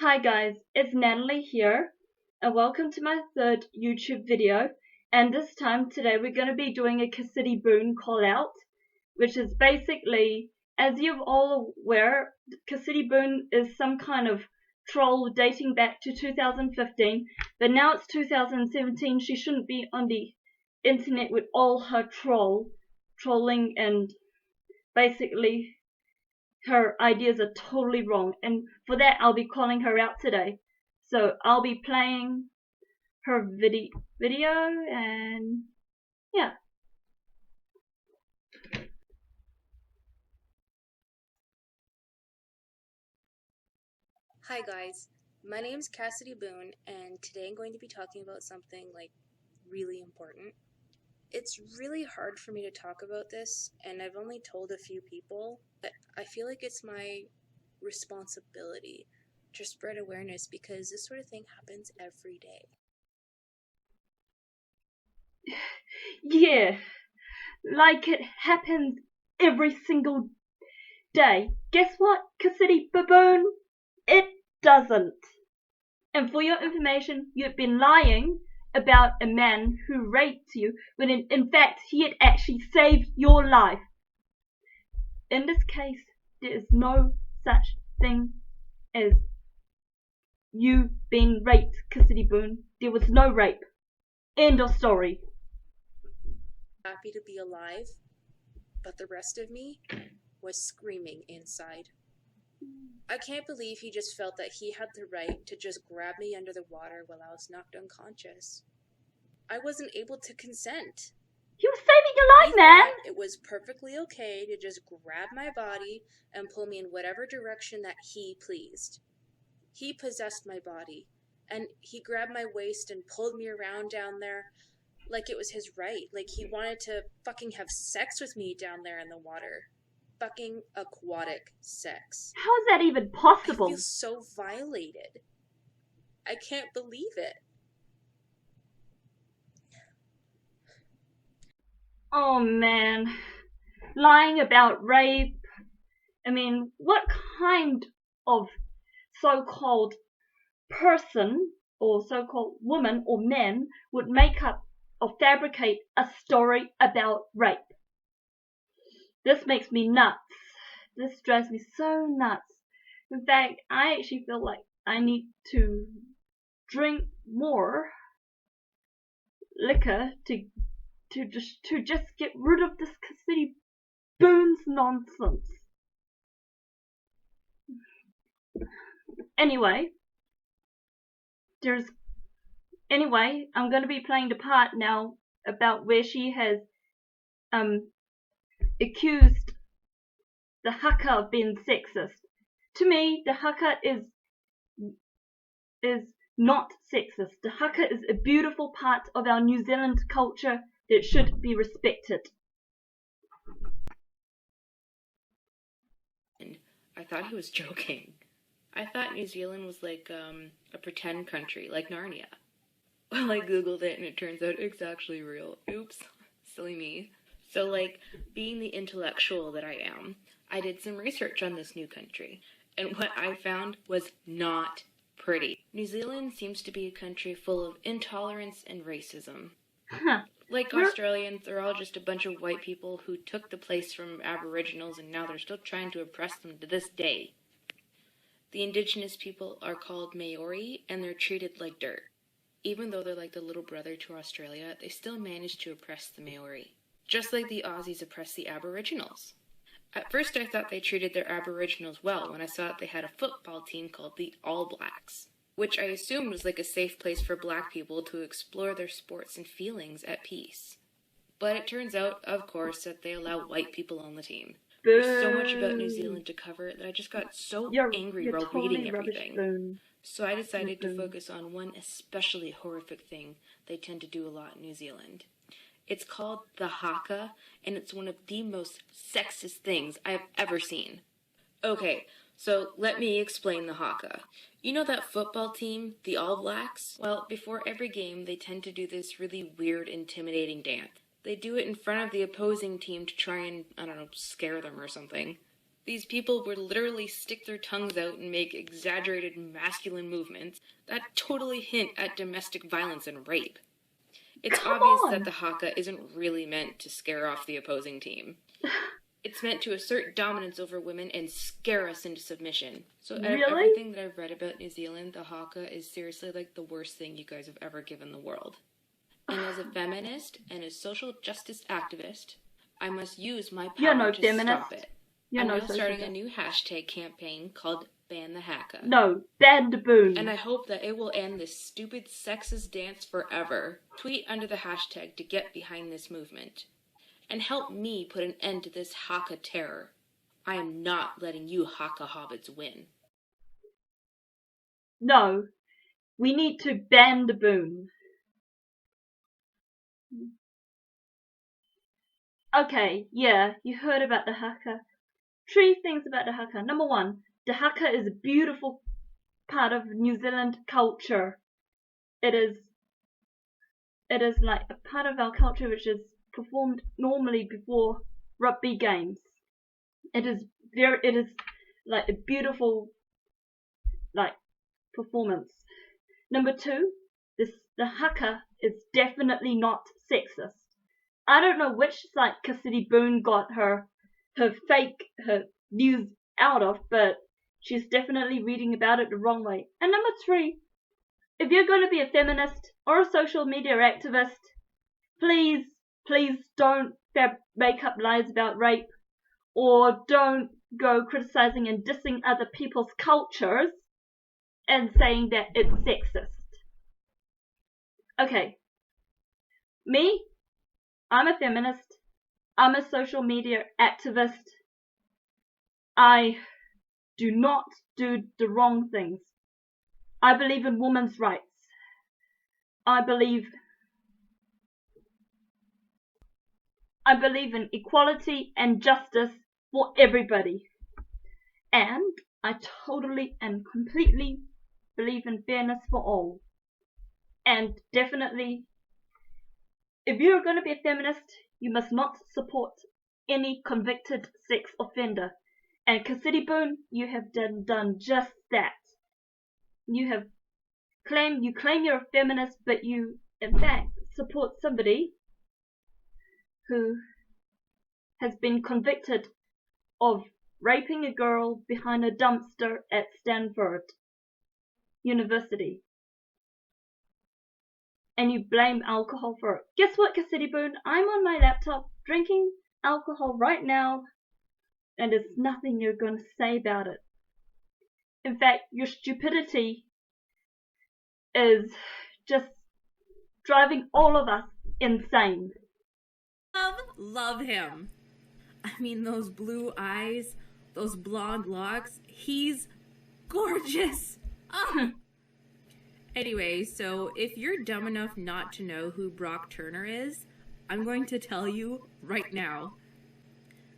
Hi guys, it's Natalie here, and welcome to my third YouTube video. And this time today we're going to be doing a Cassidy Boon call out, which is basically, as you're all aware, Cassidy Boon is some kind of troll dating back to 2015, but now it's 2017. She shouldn't be on the internet with all her trolling, and basically her ideas are totally wrong, and for that I'll be calling her out today. So I'll be playing her video, and yeah. Hi guys, my name's Cassidy Boon, and today I'm going to be talking about something really important. It's really hard for me to talk about this, and I've only told a few people, but I feel like it's my responsibility to spread awareness because this sort of thing happens every day. Yeah, like it happens every single day. Guess what, Cassidy Baboon? It doesn't. And for your information, you've been lying about a man who raped you when in fact he had actually saved your life. In this case, there is no such thing as you being raped, Cassidy Boon. There was no rape. End of story. Happy to be alive, but the rest of me was screaming inside. I can't believe he just felt that he had the right to just grab me under the water while I was knocked unconscious. I wasn't able to consent. He was saving your life, man! It was perfectly okay to just grab my body and pull me in whatever direction that he pleased. He possessed my body, and he grabbed my waist and pulled me around down there like it was his right, like he wanted to fucking have sex with me down there in the water. Fucking aquatic sex. How is that even I possible? feel so violated. I can't believe it. Oh man. Lying about rape. I mean, what kind of so-called person or so-called woman or man would make up or fabricate a story about rape? This makes me nuts. This drives me so nuts. In fact, I actually feel like I need to drink more liquor to just get rid of this Cassidy Boon's nonsense. Anyway, I'm gonna be playing the part now about where she has accused the haka of being sexist. To me, the haka is not sexist. The haka is a beautiful part of our New Zealand culture that should be respected. I thought he was joking. I thought New Zealand was like a pretend country, like Narnia. Well, I googled it and it turns out it's actually real. Oops, silly me. So, being the intellectual that I am, I did some research on this new country, and what I found was not pretty. New Zealand seems to be a country full of intolerance and racism. Like Australians, they're all just a bunch of white people who took the place from Aboriginals and now they're still trying to oppress them to this day. The indigenous people are called Maori and they're treated like dirt. Even though they're like the little brother to Australia, they still manage to oppress the Maori. Just like the Aussies oppress the Aboriginals. At first I thought they treated their Aboriginals well when I saw that they had a football team called the All Blacks, which I assumed was like a safe place for black people to explore their sports and feelings at peace. But it turns out, of course, that they allow white people on the team. There's so much about New Zealand to cover that I just got so angry while reading everything. So I decided to focus on one especially horrific thing they tend to do a lot in New Zealand. It's called the haka, and it's one of the most sexist things I've ever seen. Okay, so let me explain the haka. You know that football team, the All Blacks? Well, before every game, they tend to do this really weird, intimidating dance. They do it in front of the opposing team to try and, scare them or something. These people would literally stick their tongues out and make exaggerated masculine movements that totally hint at domestic violence and rape. It's obvious that the haka isn't really meant to scare off the opposing team. It's meant to assert dominance over women and scare us into submission. So out of everything that I've read about New Zealand, the haka is seriously like the worst thing you guys have ever given the world. And as a feminist and a social justice activist, I must use my power to stop it. I'm now starting a new hashtag campaign called Ban the Haka. No, Ban the Boon. And I hope that it will end this stupid sexist dance forever. Tweet under the hashtag to get behind this movement. And help me put an end to this haka terror. I am not letting you haka hobbits win. No, we need to ban the boon. Okay, yeah, you heard about the haka. 3 things about the haka. Number 1, the haka is a beautiful part of New Zealand culture. It is like a part of our culture which is performed normally before rugby games. It is like a beautiful like performance. Number 2, the haka is definitely not sexist. I don't know which site Cassidy Boon got her news out of, but she's definitely reading about it the wrong way. And number 3, if you're going to be a feminist or a social media activist, please don't make up lies about rape, or don't go criticizing and dissing other people's cultures and saying that it's sexist. Okay, me, I'm a feminist, I'm a social media activist. I do not do the wrong things. I believe in women's rights. I believe in equality and justice for everybody. And I totally and completely believe in fairness for all. And definitely, if you're going to be a feminist, you must not support any convicted sex offender. And Cassidy Boon, you have done just that. You claim you're a feminist, but you in fact support somebody who has been convicted of raping a girl behind a dumpster at Stanford University. And you blame alcohol for it. Guess what, Cassidy Boon? I'm on my laptop drinking alcohol right now, and there's nothing you're going to say about it. In fact, your stupidity is just driving all of us insane. Love him. I mean, those blue eyes, those blonde locks, he's gorgeous. Oh. Anyway, so if you're dumb enough not to know who Brock Turner is, I'm going to tell you right now.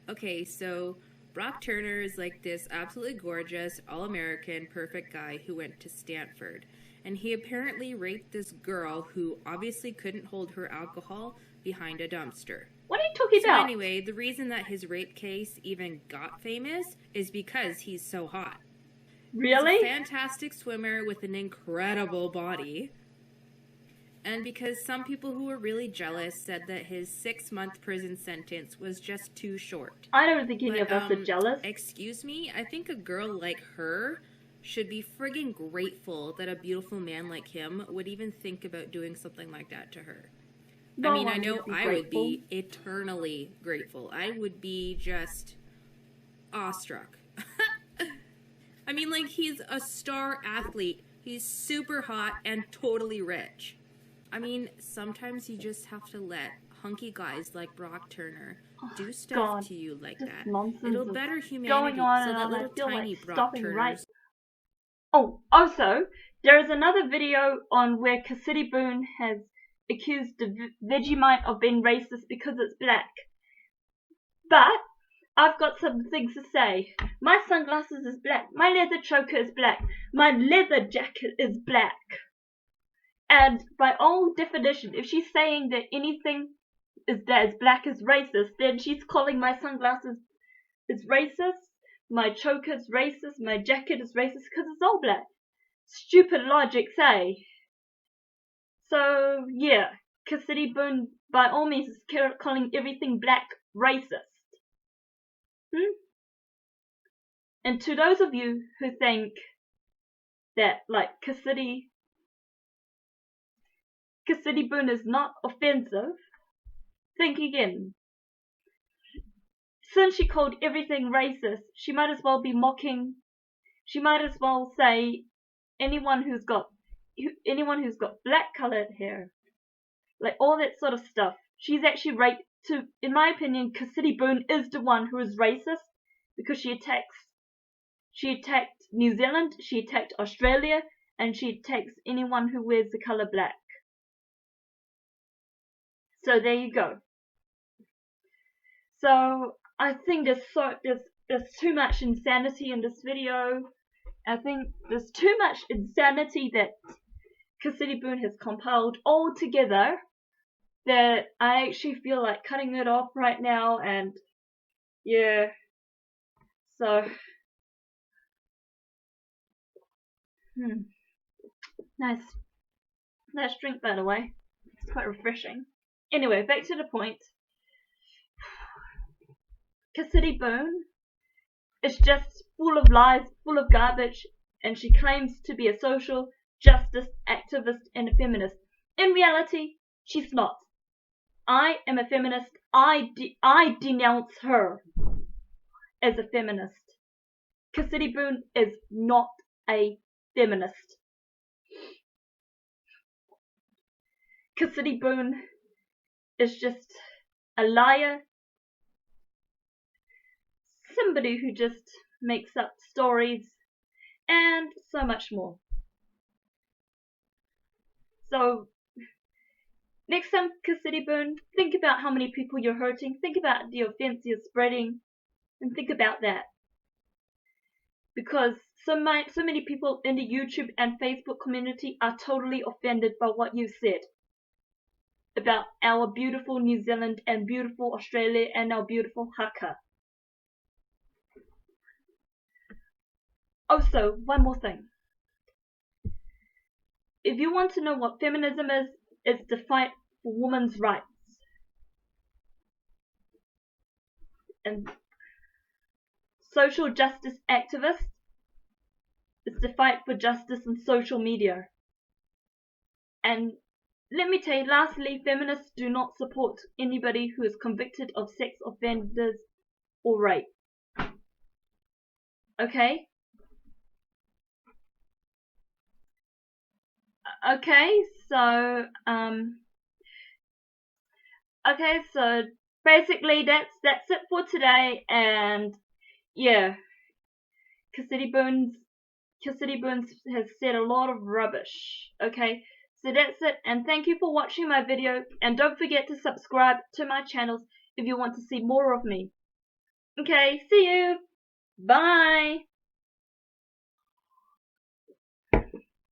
Okay, so Brock Turner is like this absolutely gorgeous, all-American, perfect guy who went to Stanford. And he apparently raped this girl who obviously couldn't hold her alcohol behind a dumpster. What are you talking about? So anyway, the reason that his rape case even got famous is because he's so hot. Really? He's a fantastic swimmer with an incredible body. And because some people who were really jealous said that his 6-month prison sentence was just too short. I don't think any of us are jealous. Excuse me? I think a girl like her should be friggin' grateful that a beautiful man like him would even think about doing something like that to her. No, I mean, I know I would be eternally grateful. I would be just awestruck. I mean, like, he's a star athlete. He's super hot and totally rich. I mean, sometimes you just have to let hunky guys like Brock Turner do stuff to you like that. It'll better humanity so that little tiny Brock Turners... Right. Oh, also, there is another video on where Cassidy Boon has accused the Vegemite of being racist because it's black. But I've got some things to say. My sunglasses is black. My leather choker is black. My leather jacket is black. And by all definition, if she's saying that anything that is black is racist, then she's calling my sunglasses is racist. my choker's racist, my jacket is racist because it's all black. Stupid logic, say. So, yeah, Cassidy Boon by all means is calling everything black racist. And to those of you who think that, like, Cassidy Boon is not offensive, think again. Since she called everything racist, she might as well be mocking, she might as well say anyone who's got black colored hair, like all that sort of stuff. She's actually in my opinion, Cassidy Boon is the one who is racist because she attacked New Zealand, she attacked Australia, and she attacks anyone who wears the color black. So there you go. So I think there's too much insanity in this video. I think there's too much insanity that Cassidy Boon has compiled all together that I actually feel like cutting it off right now. And yeah, so nice drink, by the way. It's quite refreshing. Anyway, back to the point. Cassidy Boon is just full of lies, full of garbage, and she claims to be a social justice activist and a feminist. In reality, she's not. I am a feminist. I denounce her as a feminist. Cassidy Boon is not a feminist. Cassidy Boon is just a liar, somebody who just makes up stories, and so much more. So next time, Cassidy Boon, think about how many people you're hurting, think about the offense you're spreading, and think about that. Because so many people in the YouTube and Facebook community are totally offended by what you said about our beautiful New Zealand and beautiful Australia and our beautiful haka. Also, one more thing. If you want to know what feminism is, it's the fight for women's rights. And social justice activists, it's the fight for justice in social media. And let me tell you, lastly, feminists do not support anybody who is convicted of sex offenders or rape. Okay? So basically that's it for today. And yeah, Cassidy Boon has said a lot of rubbish. Okay, so that's it, and thank you for watching my video, and don't forget to subscribe to my channels if you want to see more of me. Okay, see you. Bye.